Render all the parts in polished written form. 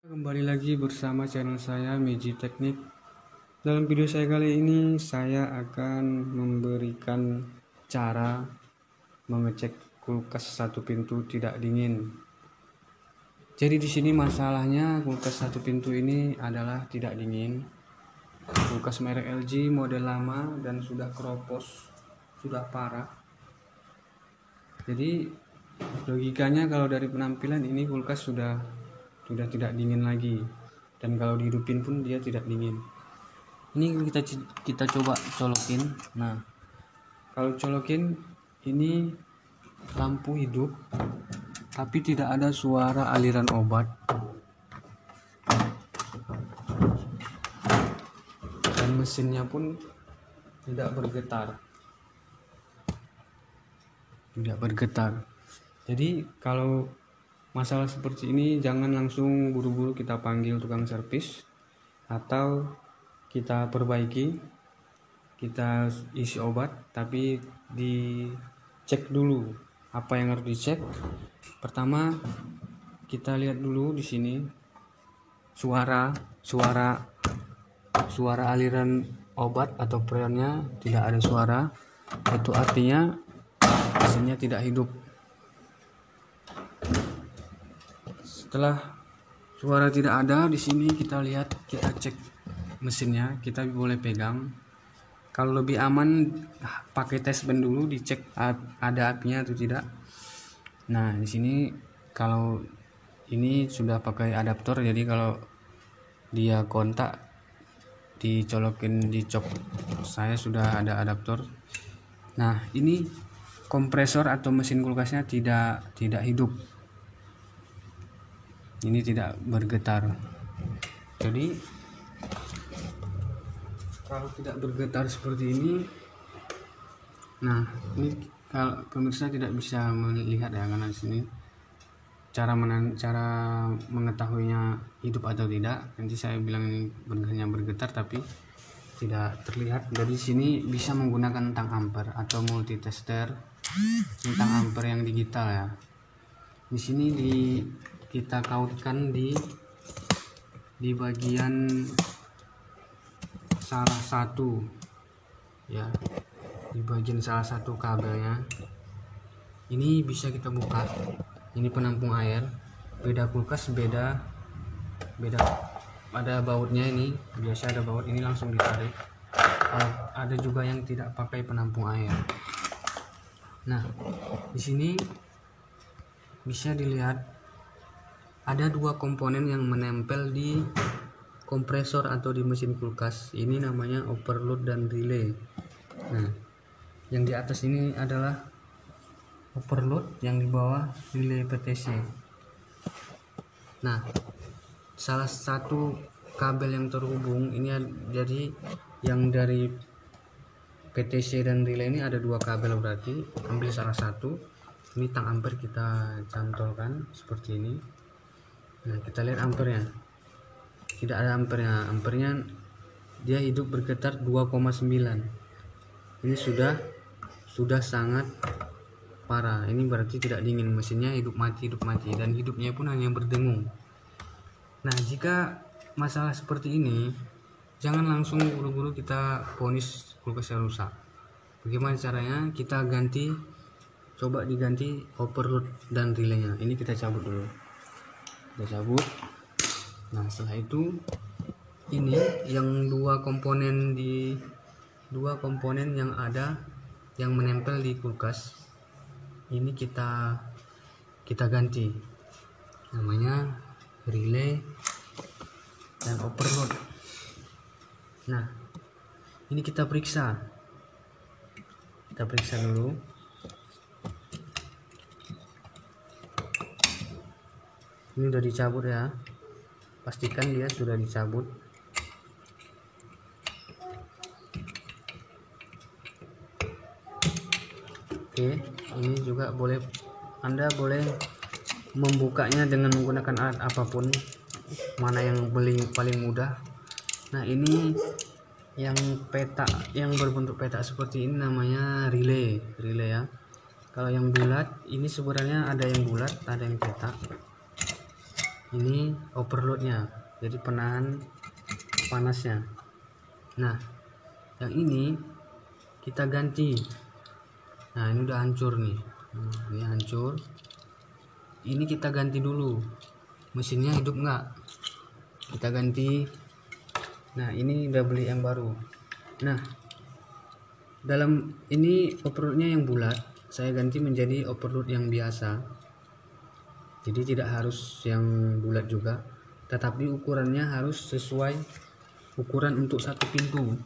Kembali lagi bersama channel saya Meji Teknik. Dalam video saya kali ini saya akan memberikan cara mengecek kulkas satu pintu tidak dingin. Jadi di sini masalahnya kulkas satu pintu ini adalah tidak dingin. Kulkas merek LG model lama dan sudah keropos, sudah parah. Jadi logikanya kalau dari penampilan ini kulkas sudah tidak dingin lagi, dan kalau dihidupin pun dia tidak dingin. Ini kita coba colokin. Nah, kalau colokin ini lampu hidup tapi tidak ada suara aliran obat, dan mesinnya pun tidak bergetar. Jadi kalau masalah seperti ini jangan langsung buru-buru kita panggil tukang servis atau kita perbaiki, kita isi obat, tapi dicek dulu apa yang harus dicek. Pertama kita lihat dulu di sini suara aliran obat atau freonnya tidak ada suara, itu artinya mesinnya tidak hidup. Setelah suara tidak ada di sini, kita cek mesinnya, kita boleh pegang. Kalau lebih aman pakai tes ban dulu, dicek ada apinya atau tidak. Nah, di sini kalau ini sudah pakai adaptor, jadi kalau dia kontak dicolokin di cok saya sudah ada adaptor. Nah, ini kompresor atau mesin kulkasnya tidak hidup. Ini tidak bergetar. Jadi kalau tidak bergetar seperti ini, nah ini kalau pemirsa tidak bisa melihat ya, karena di sini cara mengetahuinya hidup atau tidak. Nanti saya bilang ini hanya bergetar tapi tidak terlihat. Jadi sini bisa menggunakan tang ampere atau multitester. Ini tang ampere yang digital ya. Di sini kita kautkan di bagian salah satu ya, di bagian salah satu kabelnya. Ini bisa kita buka. Ini penampung air. Beda kulkas beda ada bautnya. Ini biasa ada baut, ini langsung ditarik. Ada juga yang tidak pakai penampung air. Nah, di sini bisa dilihat ada dua komponen yang menempel di kompresor atau di mesin kulkas. Ini namanya overload dan relay. Nah, yang di atas ini adalah overload, yang di bawah relay PTC. Nah, salah satu kabel yang terhubung ini jadi yang dari PTC dan relay ini ada dua kabel, berarti ambil salah satu. Ini tang ampere kita cantolkan seperti ini. Nah, kita lihat ampernya, tidak ada ampernya. Ampernya dia hidup bergetar 2,9. Ini sudah sangat parah. Ini berarti tidak dingin, mesinnya hidup mati, dan hidupnya pun hanya berdengung. Nah, jika masalah seperti ini, jangan langsung buru-buru kita vonis kulkasnya rusak. Bagaimana caranya? Kita coba diganti overload dan relaynya. Ini kita cabut dulu. Nah, setelah itu ini yang dua komponen yang ada yang menempel di kulkas ini kita ganti, namanya relay dan overload. Nah, ini kita periksa dulu. Ini udah dicabut ya, pastikan dia sudah dicabut. Oke, ini juga Anda boleh membukanya dengan menggunakan alat apapun, mana yang paling mudah. Nah, ini yang berbentuk petak seperti ini namanya relay ya. Kalau yang bulat ini sebenarnya ada yang bulat, ada yang petak. ini overloadnya, jadi penahan panasnya. Nah yang ini kita ganti. Nah ini udah hancur nih. Ini hancur, ini kita ganti dulu, mesinnya hidup nggak, kita ganti. Nah ini udah beli yang baru. Nah dalam ini overloadnya yang bulat saya ganti menjadi overload yang biasa, jadi tidak harus yang bulat juga, tetapi ukurannya harus sesuai ukuran untuk satu pintu.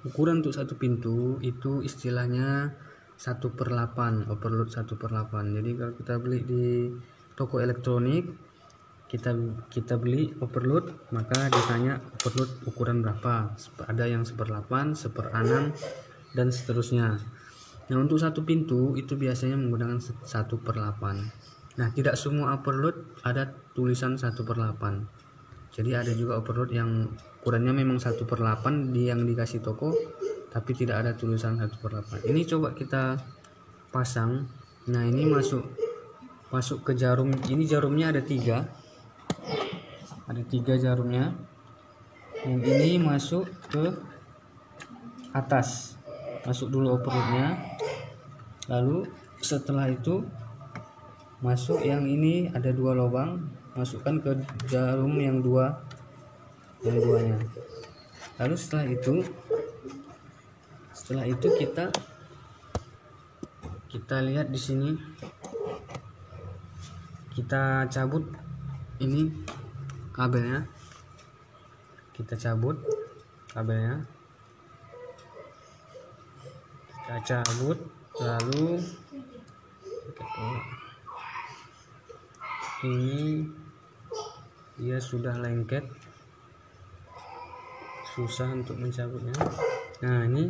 Ukuran untuk satu pintu itu istilahnya 1/8, overload 1/8. Jadi kalau kita beli di toko elektronik, kita beli overload, maka ditanya overload ukuran berapa. Ada yang 1/8, 1/6 dan seterusnya. Nah untuk satu pintu itu biasanya menggunakan 1/8. Nah tidak semua overload ada tulisan 1/8. Jadi ada juga overload yang ukurannya memang 1/8 yang dikasih toko, tapi tidak ada tulisan 1/8. Ini coba kita pasang. Nah ini masuk ke jarum. Ini jarumnya ada 3 jarumnya. Yang ini masuk ke atas, masuk dulu overloadnya, lalu setelah itu masuk yang ini ada 2 lubang, masukkan ke jarum yang duanya. Lalu setelah itu kita lihat di sini, kita cabut ini kabelnya, lalu ini dia sudah lengket, susah untuk mencabutnya. Nah ini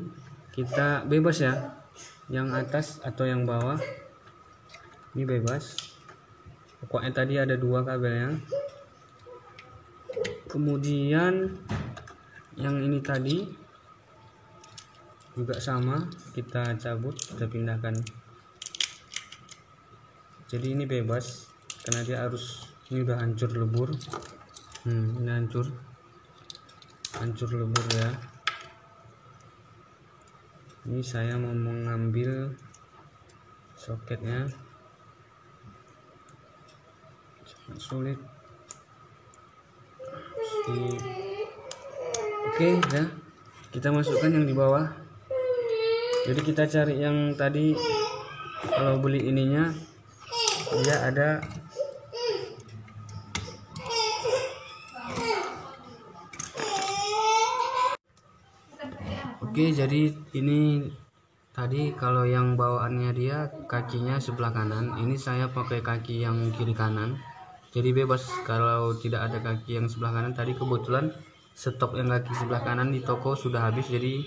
kita bebas ya, yang atas atau yang bawah ini bebas, pokoknya tadi ada 2 kabelnya. Kemudian yang ini tadi juga sama, kita cabut, kita pindahkan. Jadi ini bebas karena dia harus, ini udah hancur lebur. Ini hancur lebur ya. Ini saya mau mengambil soketnya, sangat sulit. Oke ya, kita masukkan yang di bawah. Jadi kita cari yang tadi, kalau beli ininya dia ada jadi ini tadi kalau yang bawaannya dia kakinya sebelah kanan, ini saya pakai kaki yang kiri kanan, jadi bebas kalau tidak ada kaki yang sebelah kanan. Tadi kebetulan stok yang kaki sebelah kanan di toko sudah habis, jadi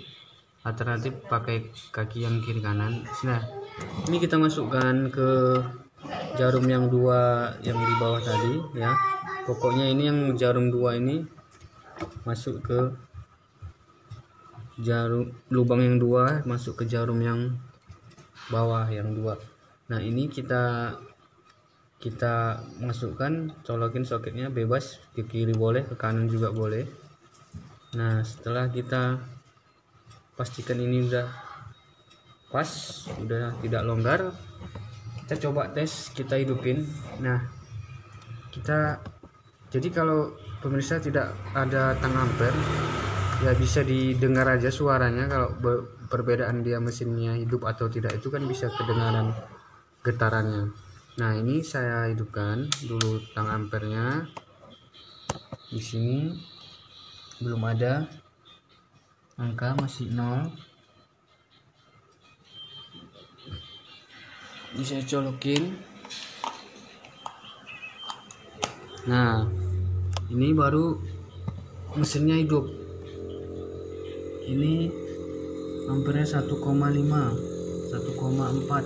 alternatif pakai kaki yang kiri kanan. Nah ini kita masukkan ke jarum yang 2 yang di bawah tadi ya. Pokoknya ini yang jarum 2 ini masuk ke jarum lubang yang 2, masuk ke jarum yang bawah yang 2. Nah ini kita masukkan, colokin soketnya, bebas ke kiri boleh, ke kanan juga boleh. Nah setelah kita pastikan ini udah pas, udah tidak longgar, kita coba tes, kita hidupin. Nah jadi kalau pemirsa tidak ada tang ampere ya bisa didengar aja suaranya, kalau perbedaan dia mesinnya hidup atau tidak itu kan bisa kedengaran getarannya. Nah ini saya hidupkan dulu tang ampernya. Di sini belum ada angka, masih 0. Ini saya colokin. Nah ini baru mesinnya hidup. Ini ampernya 1,5, 1,4.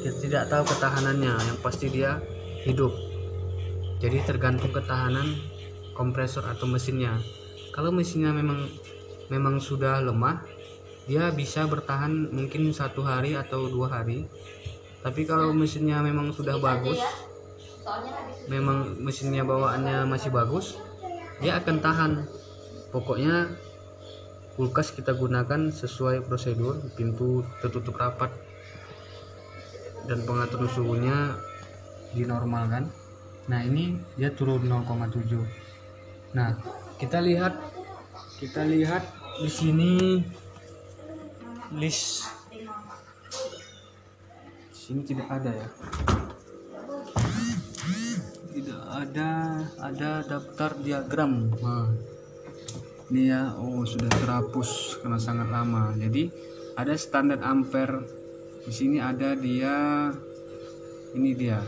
Kita tidak tahu ketahanannya, yang pasti dia hidup. Jadi tergantung ketahanan kompresor atau mesinnya. Kalau mesinnya memang sudah lemah, dia bisa bertahan mungkin 1 hari atau 2 hari. Tapi kalau mesinnya memang sudah bagus, memang mesinnya bawaannya masih bagus, dia akan tahan. Pokoknya kulkas kita gunakan sesuai prosedur, pintu tertutup rapat dan pengaturan suhunya dinormalkan. Nah ini dia turun 0,7. Nah kita lihat di sini list. Di sini tidak ada ya. Tidak ada daftar diagram. Nah, ini ya, oh sudah terhapus karena sangat lama. Jadi ada standar ampere. Di sini ada dia. Ini dia.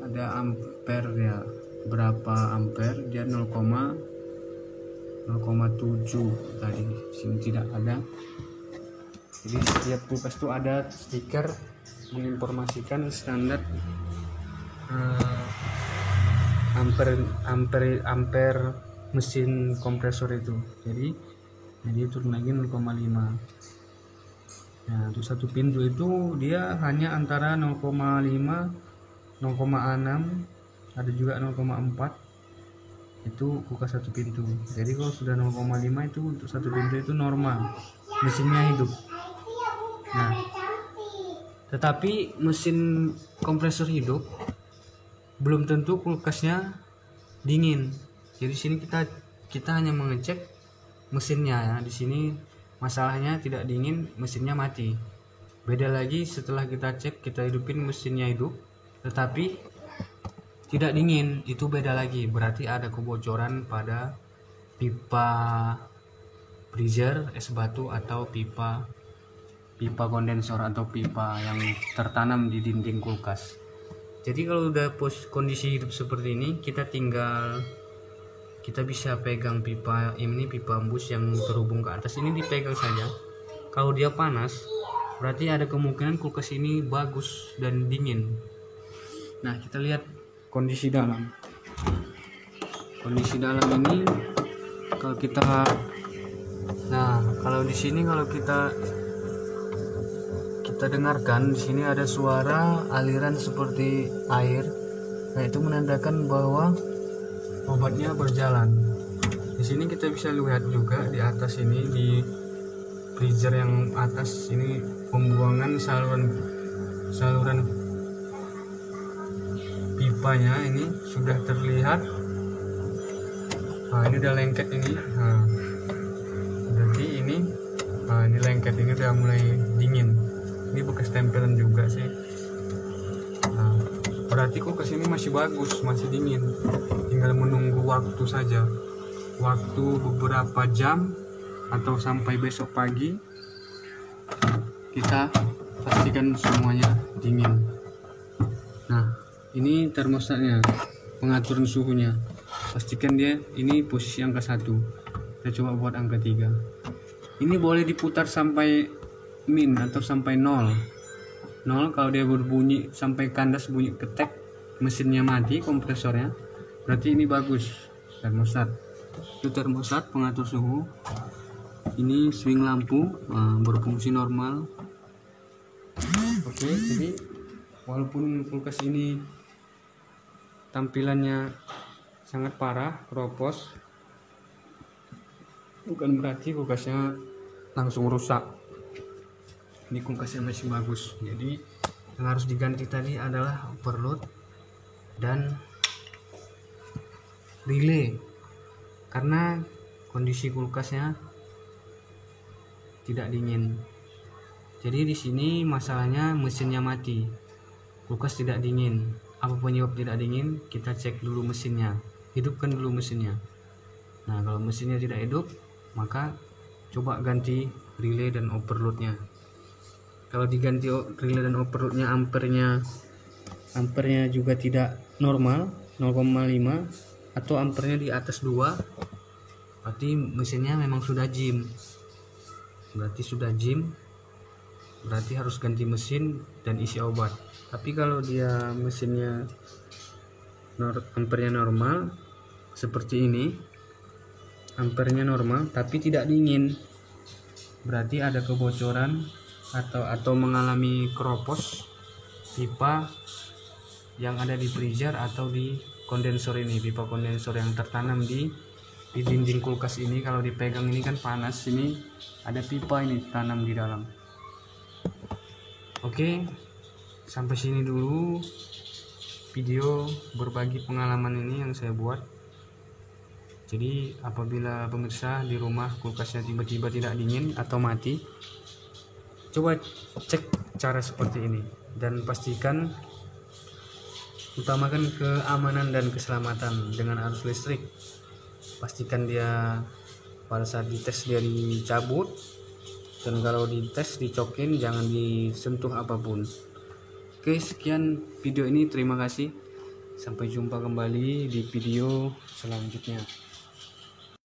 Ada ampere ya. Berapa ampere? Dia 0,7 tadi. Di sini tidak ada. Jadi setiap kulkas itu ada stiker menginformasikan standar ampere mesin kompresor itu. Jadi turun lagi 0,5. Nah untuk satu pintu itu dia hanya antara 0,5 0,6, ada juga 0,4. Itu kulkas satu pintu. Jadi kalau sudah 0,5 itu untuk satu pintu itu normal, mesinnya hidup. Nah, tetapi mesin kompresor hidup belum tentu kulkasnya dingin. Jadi sini kita hanya mengecek mesinnya ya. Di sini masalahnya tidak dingin, mesinnya mati. Beda lagi setelah kita cek, kita hidupin, mesinnya hidup tetapi tidak dingin, itu beda lagi. Berarti ada kebocoran pada pipa freezer, es batu, atau pipa kondensor atau pipa yang tertanam di dinding kulkas. Jadi kalau udah kondisi hidup seperti ini, kita bisa pegang pipa ini, pipa embus yang terhubung ke atas ini, dipegang saja. Kalau dia panas, berarti ada kemungkinan kulkas ini bagus dan dingin. Nah kita lihat kondisi dalam. Kondisi dalam ini kalau di sini kalau kita dengarkan, di sini ada suara aliran seperti air. Nah itu menandakan bahwa obatnya berjalan. Di sini kita bisa lihat juga di atas ini, di freezer yang atas ini, pembuangan saluran pipanya ini sudah terlihat. Nah ini udah lengket ini. Nah, berarti ini lengket, ini udah mulai dingin. Ini bekas tempelan juga sih. Nah, berarti kulkas ini masih bagus, masih dingin. Tinggal menunggu waktu saja. Waktu beberapa jam atau sampai besok pagi, kita pastikan semuanya dingin. Nah, ini termostatnya, pengaturan suhunya. Pastikan dia ini posisi angka 1. Kita coba buat angka 3. Ini boleh diputar sampai min atau sampai 0. Kalau dia berbunyi sampai kandas, bunyi ketek, mesinnya mati, kompresornya, berarti ini bagus. Termostat itu termostat pengatur suhu. Ini swing lampu, berfungsi normal. Oke, jadi walaupun kulkas ini tampilannya sangat parah, keropos, bukan berarti kulkasnya langsung rusak. Ini kulkasnya masih bagus. Jadi yang harus diganti tadi adalah overload dan relay, karena kondisi kulkasnya tidak dingin. Jadi di sini masalahnya mesinnya mati, kulkas tidak dingin. Apa penyebab tidak dingin? Kita cek dulu mesinnya, hidupkan dulu mesinnya. Nah kalau mesinnya tidak hidup, maka coba ganti relay dan overloadnya. Kalau diganti relay dan overloadnya, ampernya juga tidak normal, 0,5 atau ampernya di atas 2, berarti mesinnya memang sudah jim. Berarti harus ganti mesin dan isi obat. Tapi kalau dia mesinnya ampernya normal seperti ini, ampernya normal tapi tidak dingin, berarti ada kebocoran atau mengalami keropos pipa yang ada di freezer atau di kondensor ini, pipa kondensor yang tertanam di dinding kulkas ini. Kalau dipegang ini kan panas, ini ada pipa ini tanam di dalam. Oke, sampai sini dulu video berbagi pengalaman ini yang saya buat. Jadi apabila pemirsa di rumah kulkasnya tiba-tiba tidak dingin atau mati, coba cek cara seperti ini dan pastikan utamakan keamanan dan keselamatan dengan arus listrik. Pastikan dia pada saat dites dia dicabut, dan kalau dites dicokin, jangan disentuh apapun. Oke, sekian video ini, terima kasih, sampai jumpa kembali di video selanjutnya.